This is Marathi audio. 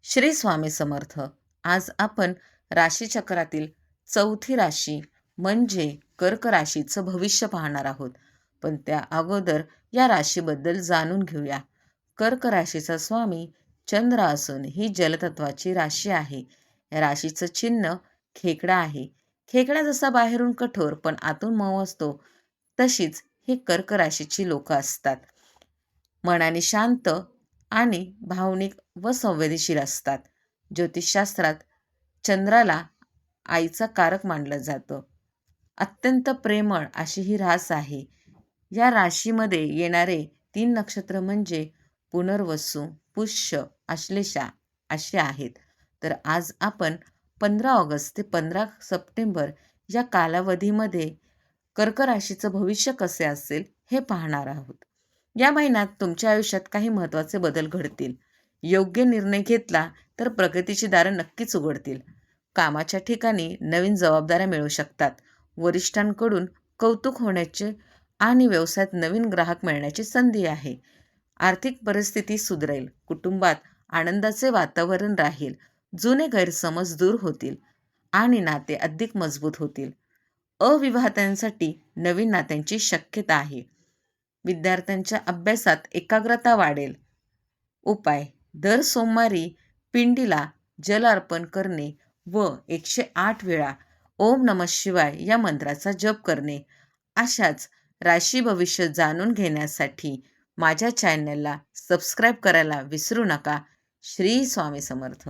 श्री स्वामी समर्थ. आज आपण राशीचक्रातील चौथी राशी म्हणजे कर्क राशीचं भविष्य पाहणार आहोत. पण त्या अगोदर या राशीबद्दल जाणून घेऊया. कर्क राशीचा स्वामी चंद्र असून ही जलतत्वाची राशी आहे. या राशीचं चिन्ह खेकडा आहे. खेकडा जसा बाहेरून कठोर पण आतून मऊ असतो, तशीच ही कर्क राशीची लोक असतात. मनाने शांत आणि भावनिक व संवेदनशील असतात. ज्योतिषशास्त्रात चंद्राला आईचा कारक मानलं जातं. अत्यंत प्रेमळ अशी ही रास आहे. या राशीमध्ये येणारे 3 नक्षत्र म्हणजे पुनर्वसू, पुष्य, आश्लेषा असे आहेत. तर आज आपण 15 ऑगस्ट ते 15 सप्टेंबर या कालावधीमध्ये कर्क राशीचं भविष्य कसे असेल हे पाहणार आहोत. या महिन्यात तुमच्या आयुष्यात काही महत्त्वाचे बदल घडतील. योग्य निर्णय घेतला तर प्रगतीची दारं नक्कीच उघडतील. कामाच्या ठिकाणी नवीन जबाबदाऱ्या मिळू शकतात. वरिष्ठांकडून कौतुक होण्याचे आणि व्यवसायात नवीन ग्राहक मिळण्याची संधी आहे. आर्थिक परिस्थिती सुधरेल. कुटुंबात आनंदाचे वातावरण राहील. जुने गैरसमज दूर होतील आणि नाते अधिक मजबूत होतील. अविवाहितांसाठी नवीन नात्यांची शक्यता आहे. विद्यार्थ्यांच्या अभ्यासात एकाग्रता वाढेल. उपाय: दर सोमवारी पिंडीला जल अर्पण करणे व 108 वेळा ओम नमः शिवाय या मंत्राचा जप करणे. अशाच राशी भविष्य जाणून घेण्यासाठी माझ्या चॅनलला सबस्क्राईब करायला विसरू नका. श्री स्वामी समर्थ.